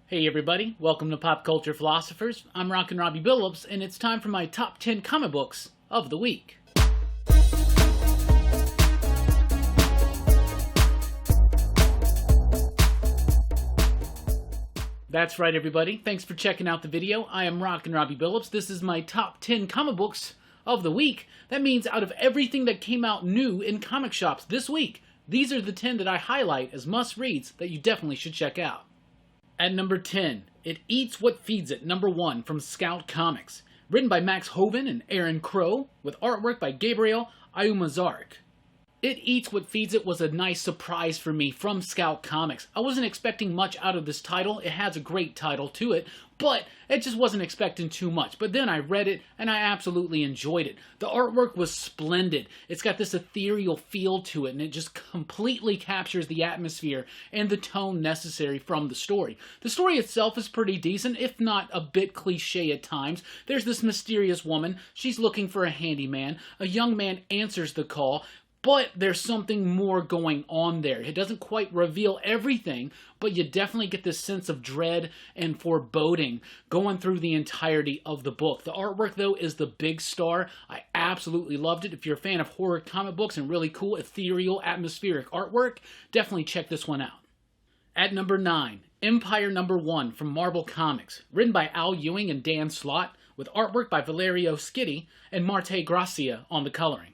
Hey everybody, welcome to Pop Culture Philosophers. I'm Rockin Robbie Billups, and it's time for my top 10 comic books of the week. That's right everybody, thanks for checking out the video. I am Rockin Robbie Billups. This is my top 10 comic books of the week. That means out of everything that came out new in comic shops this week, these are the 10 that I highlight as must-reads that you definitely should check out. At number 10, It Eats What Feeds It, number 1 from Scout Comics. Written by Max Hoven and Aaron Crow, with artwork by Gabriel Ayumazark. It Eats What Feeds It was a nice surprise for me from Scout Comics. I wasn't expecting much out of this title. It has a great title to it, but I just wasn't expecting too much. But then I read it, and I absolutely enjoyed it. The artwork was splendid. It's got this ethereal feel to it, and it just completely captures the atmosphere and the tone necessary from the story. The story itself is pretty decent, if not a bit cliche at times. There's this mysterious woman. She's looking for a handyman. A young man answers the call, but there's something more going on there. It doesn't quite reveal everything, but you definitely get this sense of dread and foreboding going through the entirety of the book. The artwork, though, is the big star. I absolutely loved it. If you're a fan of horror comic books and really cool, ethereal, atmospheric artwork, definitely check this one out. At number 9, Empire number 1 from Marvel Comics. Written by Al Ewing and Dan Slott, with artwork by Valerio Schiti and Marte Gracia on the coloring.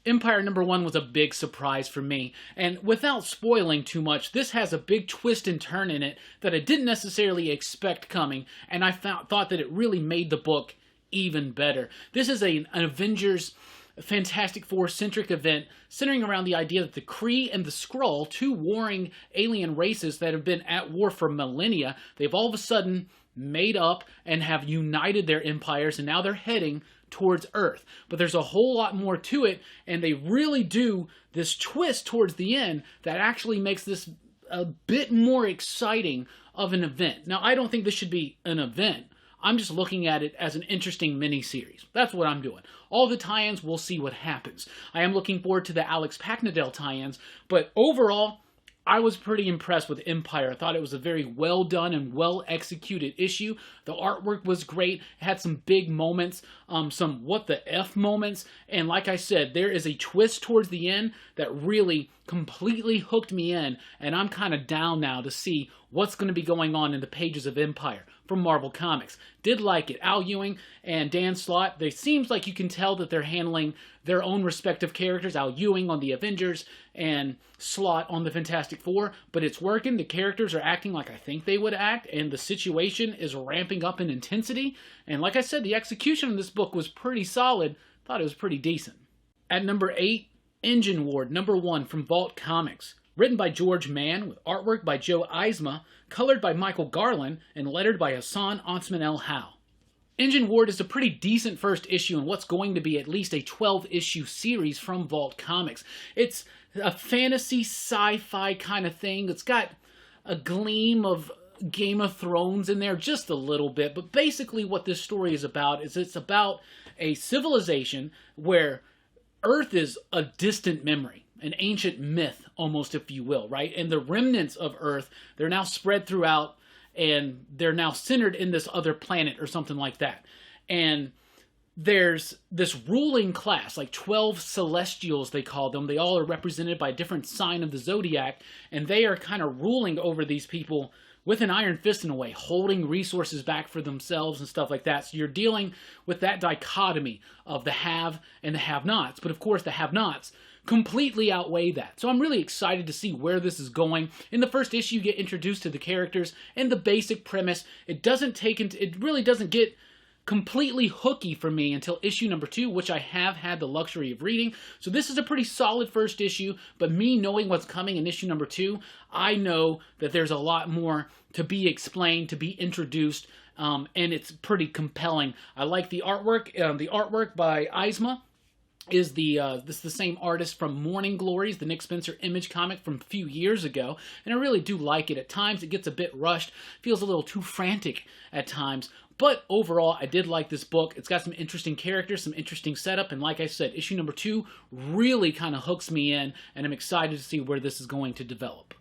Empire number 1 was a big surprise for me, and without spoiling too much, this has a big twist and turn in it that I didn't necessarily expect coming, and I thought that it really made the book even better. This is an Avengers Fantastic Four-centric event centering around the idea that the Kree and the Skrull, two warring alien races that have been at war for millennia, they've all of a sudden made up and have united their empires, and now they're heading towards Earth. But there's a whole lot more to it, and they really do this twist towards the end that actually makes this a bit more exciting of an event. Now, I don't think this should be an event. I'm just looking at it as an interesting mini-series. That's what I'm doing. All the tie-ins, we'll see what happens. I am looking forward to the Alex Packnadel tie-ins, but overall, I was pretty impressed with Empire. I thought it was a very well done and well executed issue. The artwork was great. It had some big moments, some what the F moments. And like I said, there is a twist towards the end that really completely hooked me in. And I'm kind of down now to see what's going to be going on in the pages of Empire from Marvel Comics. Did like it. Al Ewing and Dan Slott, they seems like you can tell that they're handling their own respective characters. Al Ewing on the Avengers and Slott on the Fantastic Four, but it's working. The characters are acting like I think they would act, and the situation is ramping up in intensity. And like I said, the execution of this book was pretty solid. Thought it was pretty decent. At number 8, Engine Ward, number 1 from Vault Comics. Written by George Mann, with artwork by Joe Eisma, colored by Michael Garland, and lettered by Hassan Otsman-El-Howe. Engine Ward is a pretty decent first issue in what's going to be at least a 12-issue series from Vault Comics. It's a fantasy sci-fi kind of thing. It's got a gleam of Game of Thrones in there, just a little bit, but basically what this story is about is it's about a civilization where Earth is a distant memory, an ancient myth, almost, if you will, right? And the remnants of Earth, they're now spread throughout, and they're now centered in this other planet or something like that. And there's this ruling class, like 12 Celestials, they call them. They all are represented by a different sign of the Zodiac, and they are kind of ruling over these people with an iron fist in a way, holding resources back for themselves and stuff like that. So you're dealing with that dichotomy of the have and the have-nots. But of course, the have-nots completely outweigh that. So I'm really excited to see where this is going. In the first issue, you get introduced to the characters and the basic premise. It really doesn't get completely hooky for me until issue number 2, which I have had the luxury of reading. So this is a pretty solid first issue, but me knowing what's coming in issue number 2, I know that there's a lot more to be explained, to be introduced, and it's pretty compelling. I like the artwork. The artwork by Eisma is this is the same artist from Morning Glories, the Nick Spencer Image comic from a few years ago, and I really do like it. At times it gets a bit rushed, feels a little too frantic at times, but overall I did like this book. It's got some interesting characters, some interesting setup, and like I said, issue number 2 really kind of hooks me in, and I'm excited to see where this is going to develop.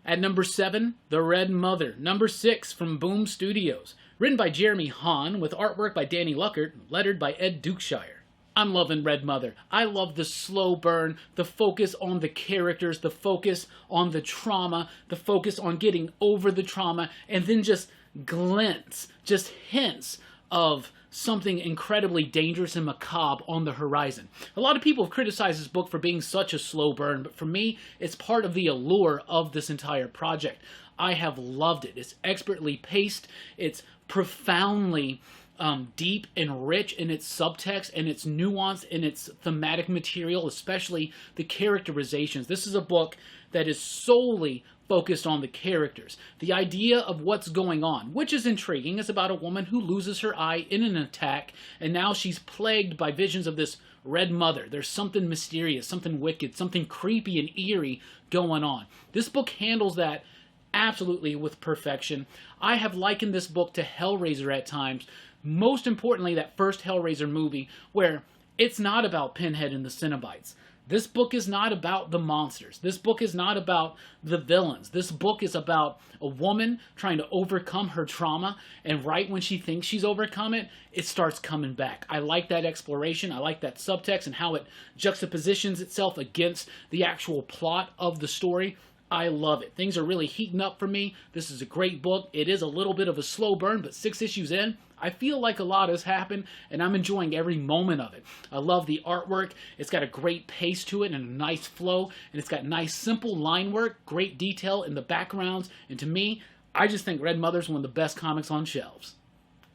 At number 7, The Red Mother. Number 6, from Boom Studios. Written by Jeremy Hahn, with artwork by Danny Luckert, lettered by Ed Dukeshire. I'm loving Red Mother. I love the slow burn, the focus on the characters, the focus on the trauma, the focus on getting over the trauma, and then just glints, just hints of something incredibly dangerous and macabre on the horizon. A lot of people have criticized this book for being such a slow burn, but for me, it's part of the allure of this entire project. I have loved it. It's expertly paced. It's profoundly deep and rich in its subtext and its nuance and its thematic material, especially the characterizations. This is a book that is solely focused on the characters. The idea of what's going on, which is intriguing, is about a woman who loses her eye in an attack, and now she's plagued by visions of this Red Mother. There's something mysterious, something wicked, something creepy and eerie going on. This book handles that absolutely with perfection. I have likened this book to Hellraiser at times. Most importantly, that first Hellraiser movie, where it's not about Pinhead and the Cenobites. This book is not about the monsters. This book is not about the villains. This book is about a woman trying to overcome her trauma, and right when she thinks she's overcome it, it starts coming back. I like that exploration. I like that subtext and how it juxtapositions itself against the actual plot of the story. I love it. Things are really heating up for me. This is a great book. It is a little bit of a slow burn, but 6 issues in, I feel like a lot has happened, and I'm enjoying every moment of it. I love the artwork. It's got a great pace to it and a nice flow, and it's got nice, simple line work, great detail in the backgrounds, and to me, I just think Red Mother's one of the best comics on shelves.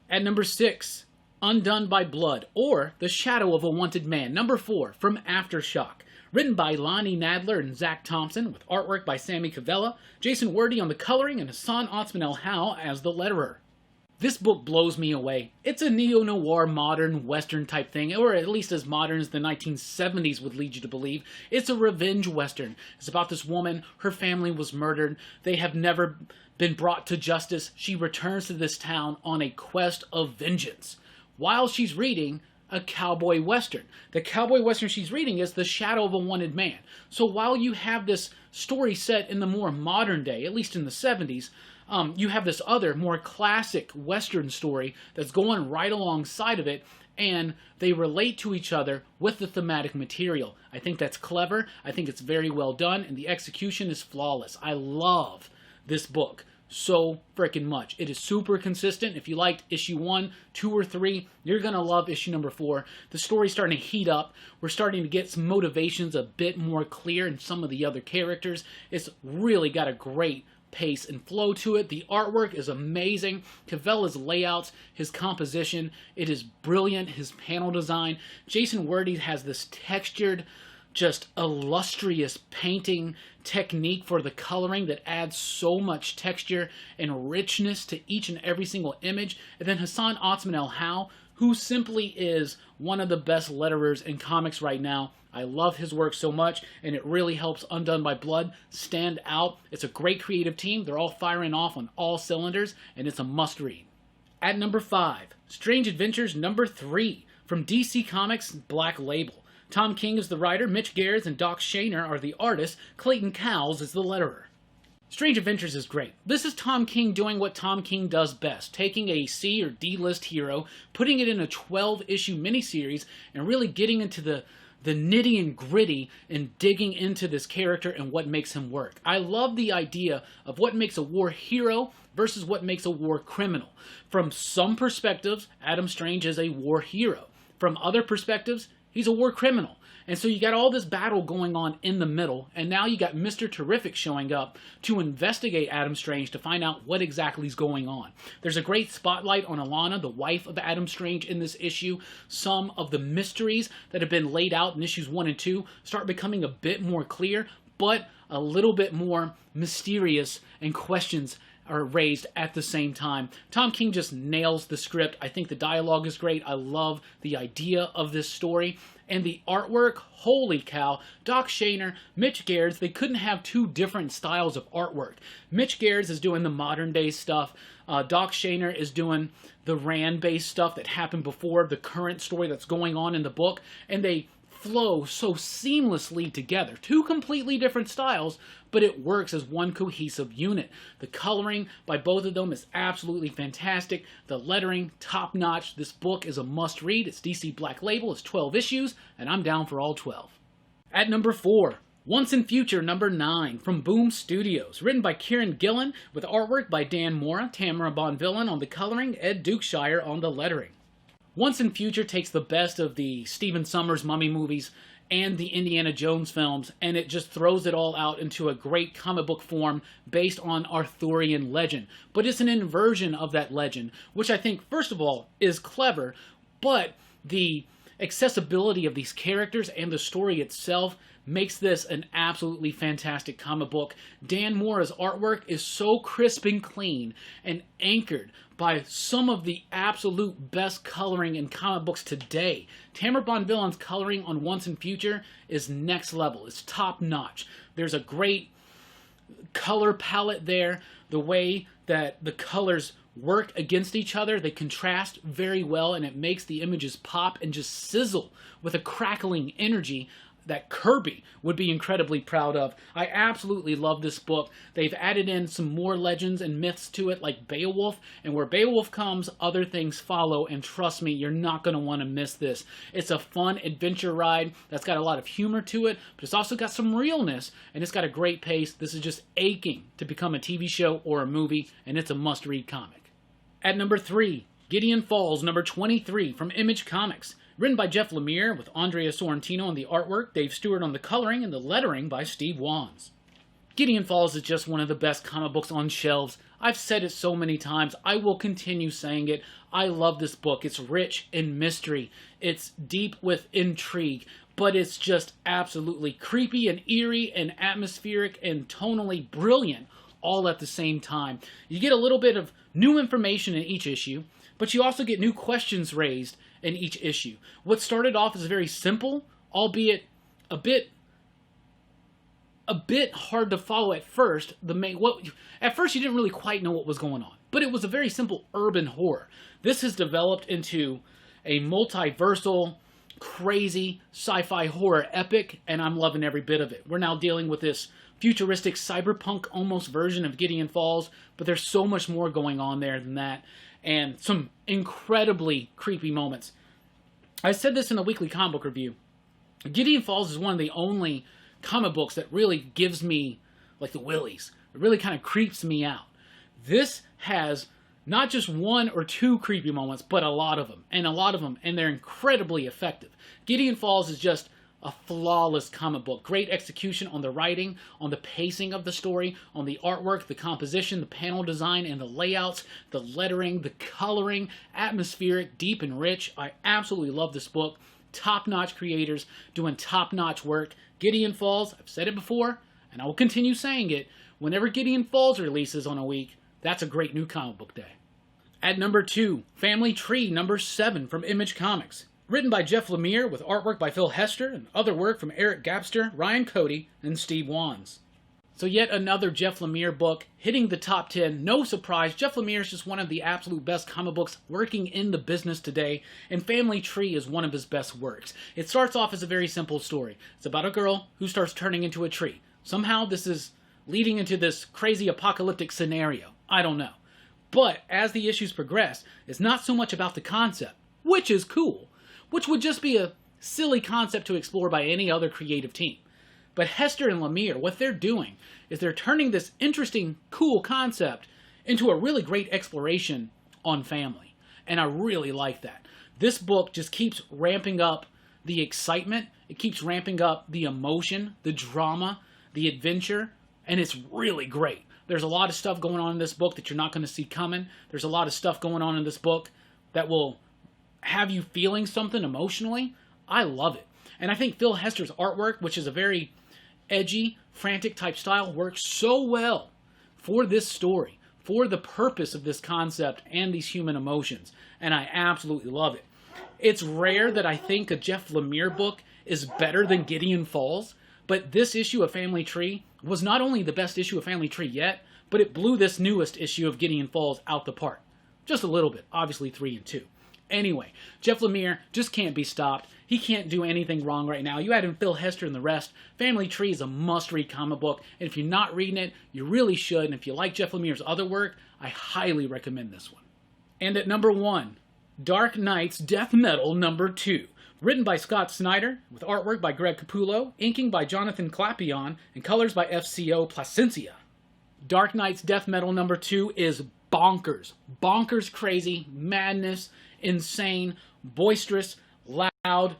At number 6, Undone by Blood, or The Shadow of a Wanted Man. Number 4, from Aftershock. Written by Lonnie Nadler and Zach Thompson, with artwork by Sammy Cavella, Jason Wordie on the coloring, and Hassan Otsman-El-Howe as the letterer. This book blows me away. It's a neo-noir modern western type thing, or at least as modern as the 1970s would lead you to believe. It's a revenge western. It's about this woman, her family was murdered, they have never been brought to justice. She returns to this town on a quest of vengeance, while she's reading a cowboy western. The cowboy western she's reading is The Shadow of a Wanted Man. So while you have this story set in the more modern day, at least in the 70s, you have this other, more classic Western story that's going right alongside of it, and they relate to each other with the thematic material. I think that's clever. I think it's very well done, and the execution is flawless. I love this book so freaking much. It is super consistent. If you liked issue 1, 2, or 3, you're going to love issue number 4. The story's starting to heat up. We're starting to get some motivations a bit more clear in some of the other characters. It's really got a great pace and flow to it. The artwork is amazing. Cavella's layouts, his composition, it is brilliant. His panel design. Jason Wordie has this textured, just illustrious painting technique for the coloring that adds so much texture and richness to each and every single image. And then Hassan Otsman-El-Howe, who simply is one of the best letterers in comics right now. I love his work so much, and it really helps Undone by Blood stand out. It's a great creative team. They're all firing off on all cylinders, and it's a must-read. At number 5, Strange Adventures number 3, from DC Comics Black Label. Tom King is the writer, Mitch Gerads and Doc Shaner are the artists, Clayton Cowles is the letterer. Strange Adventures is great. This is Tom King doing what Tom King does best, taking a C or D-list hero, putting it in a 12-issue miniseries, and really getting into the nitty and gritty and digging into this character and what makes him work. I love the idea of what makes a war hero versus what makes a war criminal. From some perspectives, Adam Strange is a war hero. From other perspectives, he's a war criminal. And so you got all this battle going on in the middle, and now you got Mr. Terrific showing up to investigate Adam Strange to find out what exactly is going on. There's a great spotlight on Alana, the wife of Adam Strange, in this issue. Some of the mysteries that have been laid out in issues 1 and 2 start becoming a bit more clear, but a little bit more mysterious, and questions are raised at the same time. Tom King just nails the script. I think the dialogue is great. I love the idea of this story. And the artwork, holy cow. Doc Shaner, Mitch Gerads, they couldn't have two different styles of artwork. Mitch Gerads is doing the modern day stuff. Doc Shaner is doing the Rand-based stuff that happened before the current story that's going on in the book. And they flow so seamlessly together. Two completely different styles, but it works as one cohesive unit. The coloring by both of them is absolutely fantastic. The lettering, top-notch. This book is a must-read. It's DC Black Label. It's 12 issues, and I'm down for all 12. At number 4, Once and Future number 9 from Boom Studios. Written by Kieran Gillen with artwork by Dan Mora, Tamara Bonvillain on the coloring, Ed Dukeshire on the lettering. Once and Future takes the best of the Stephen Sommers Mummy movies and the Indiana Jones films, and it just throws it all out into a great comic book form based on Arthurian legend. But it's an inversion of that legend, which I think, first of all, is clever, but the accessibility of these characters and the story itself makes this an absolutely fantastic comic book. Dan Mora's artwork is so crisp and clean and anchored by some of the absolute best coloring in comic books today. Tamara Bonvillain's coloring on Once and Future is next level. It's top notch. There's a great color palette there. The way that the colors work against each other, they contrast very well, and it makes the images pop and just sizzle with a crackling energy that Kirby would be incredibly proud of. I absolutely love this book. They've added in some more legends and myths to it, like Beowulf, and where Beowulf comes, other things follow, and trust me, you're not going to want to miss this. It's a fun adventure ride that's got a lot of humor to it, but it's also got some realness, and it's got a great pace. This is just aching to become a TV show or a movie, and it's a must-read comic. At number 3, Gideon Falls, number 23, from Image Comics. Written by Jeff Lemire with Andrea Sorrentino on the artwork, Dave Stewart on the coloring, and the lettering by Steve Wands. Gideon Falls is just one of the best comic books on shelves. I've said it so many times. I will continue saying it. I love this book. It's rich in mystery. It's deep with intrigue, but it's just absolutely creepy and eerie and atmospheric and tonally brilliant all at the same time. You get a little bit of new information in each issue, but you also get new questions raised in each issue. What started off as very simple, albeit a bit hard to follow at first. At first you didn't really quite know what was going on, but it was a very simple urban horror. This has developed into a multiversal, crazy sci-fi horror epic, and I'm loving every bit of it. We're now dealing with this futuristic cyberpunk almost version of Gideon Falls, but there's so much more going on there than that, and some incredibly creepy moments. I said this in the weekly comic book review. Gideon Falls is one of the only comic books that really gives me like the willies. It really kind of creeps me out. This has not just one or two creepy moments, but a lot of them, and they're incredibly effective. Gideon Falls is just a flawless comic book. Great execution on the writing, on the pacing of the story, on the artwork, the composition, the panel design, and the layouts, the lettering, the coloring, atmospheric, deep and rich. I absolutely love this book. Top-notch creators doing top-notch work. Gideon Falls, I've said it before, and I will continue saying it, whenever Gideon Falls releases on a week, that's a great new comic book day. At number 2, Family Tree, number 7 from Image Comics. Written by Jeff Lemire with artwork by Phil Hester and other work from Eric Gapster, Ryan Cody, and Steve Wands. So yet another Jeff Lemire book hitting the top 10. No surprise, Jeff Lemire is just one of the absolute best comic books working in the business today, and Family Tree is one of his best works. It starts off as a very simple story. It's about a girl who starts turning into a tree. Somehow this is leading into this crazy apocalyptic scenario. I don't know. But as the issues progress, it's not so much about the concept, which is cool, which would just be a silly concept to explore by any other creative team. But Hester and Lemire, what they're doing is they're turning this interesting, cool concept into a really great exploration on family. And I really like that. This book just keeps ramping up the excitement. It keeps ramping up the emotion, the drama, the adventure, and it's really great. There's a lot of stuff going on in this book that you're not going to see coming. There's a lot of stuff going on in this book that will have you feeling something emotionally. I love it. And I think Phil Hester's artwork, which is a very edgy, frantic type style, works so well for this story, for the purpose of this concept and these human emotions. And I absolutely love it. It's rare that I think a Jeff Lemire book is better than Gideon Falls, but this issue of Family Tree was not only the best issue of Family Tree yet, but it blew this newest issue of Gideon Falls out the park. Just a little bit, obviously 3 and 2. Anyway, Jeff Lemire just can't be stopped. He can't do anything wrong right now. You add in Phil Hester and the rest. Family Tree is a must-read comic book, and if you're not reading it, you really should. And if you like Jeff Lemire's other work, I highly recommend this one. And at number 1, Dark Knight's Death Metal #2. Written by Scott Snyder, with artwork by Greg Capullo, inking by Jonathan Clapion, and colors by FCO Placencia. Dark Knight's Death Metal #2 is bonkers. Bonkers crazy, madness, insane, boisterous, loud,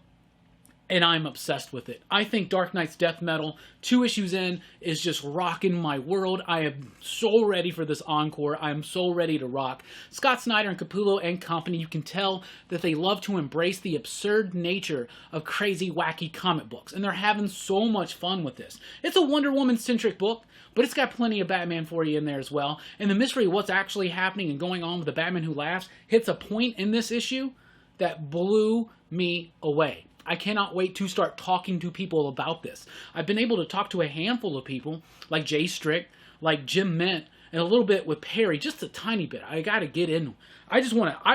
and I'm obsessed with it. I think Dark Knight's Death Metal, 2 issues in, is just rocking my world. I am so ready for this encore. I am so ready to rock. Scott Snyder and Capullo and company, you can tell that they love to embrace the absurd nature of crazy, wacky comic books, and they're having so much fun with this. It's a Wonder Woman-centric book, but it's got plenty of Batman for you in there as well, and the mystery of what's actually happening and going on with the Batman Who Laughs hits a point in this issue that blew me away. I cannot wait to start talking to people about this. I've been able to talk to a handful of people, like Jay Strick, like Jim Mint, and a little bit with Perry, just a tiny bit. I gotta get in. I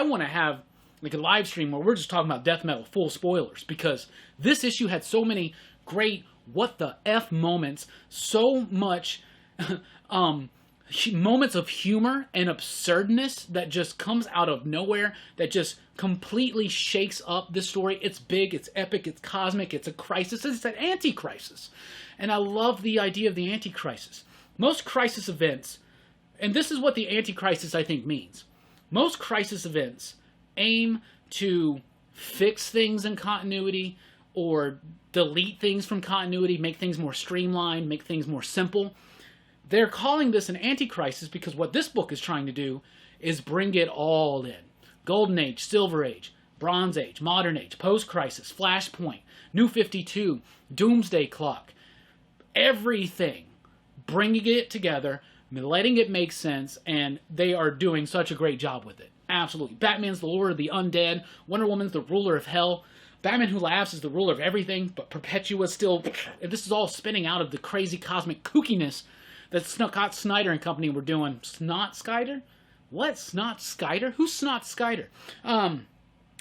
want to have like a live stream where we're just talking about Death Metal, full spoilers, because this issue had so many great what the F moments, so much moments of humor and absurdness that just comes out of nowhere, that just completely shakes up this story. It's big, it's epic, it's cosmic, it's a crisis, it's an anti-crisis. And I love the idea of the anti-crisis. Most crisis events, and this is what the anti-crisis I think means, most crisis events aim to fix things in continuity or delete things from continuity, make things more streamlined, make things more simple. They're calling this an anti-crisis because what this book is trying to do is bring it all in. Golden Age, Silver Age, Bronze Age, Modern Age, Post-Crisis, Flashpoint, New 52, Doomsday Clock. Everything. Bringing it together, letting it make sense, and they are doing such a great job with it. Absolutely. Batman's the lord of the undead. Wonder Woman's the ruler of hell. Batman Who Laughs is the ruler of everything, but Perpetua's still... This is all spinning out of the crazy cosmic kookiness that Scott Snyder and company were doing. Snot Skider? What? Snot Skider? Who's Snot Skider?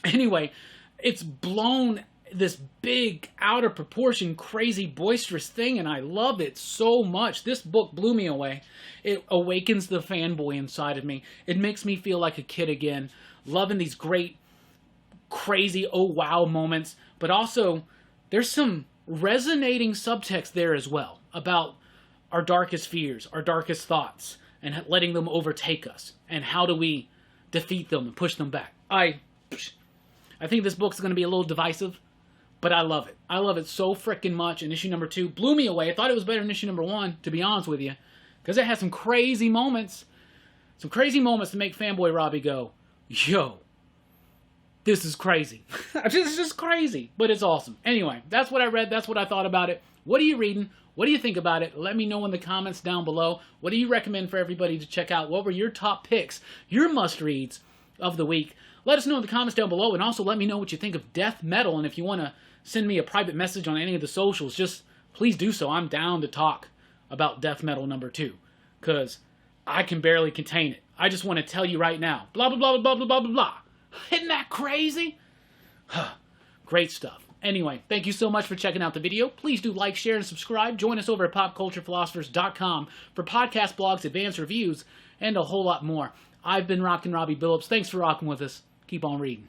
Anyway, it's blown this big, out of proportion, crazy, boisterous thing, and I love it so much. This book blew me away. It awakens the fanboy inside of me. It makes me feel like a kid again, loving these great, crazy, oh wow moments, but also there's some resonating subtext there as well about our darkest fears, our darkest thoughts, and letting them overtake us, and how do we defeat them and push them back. I think this book's going to be a little divisive, but I love it. I love it so freaking much, and issue #2 blew me away. I thought it was better than issue #1, to be honest with you, because it has some crazy moments to make fanboy Robbie go, yo, this is crazy. This is just crazy, but it's awesome. Anyway, that's what I read. That's what I thought about it. What are you reading? What do you think about it? Let me know in the comments down below. What do you recommend for everybody to check out? What were your top picks, your must-reads of the week? Let us know in the comments down below, and also let me know what you think of Death Metal, and if you want to send me a private message on any of the socials, just please do so. I'm down to talk about Death Metal #2, because I can barely contain it. I just want to tell you right now, blah, blah, blah, blah, blah, blah, blah, blah. Isn't that crazy? Great stuff. Anyway, thank you so much for checking out the video. Please do like, share, and subscribe. Join us over at popculturephilosophers.com for podcast blogs, advanced reviews, and a whole lot more. I've been Rockin Robbie Billups. Thanks for rocking with us. Keep on reading.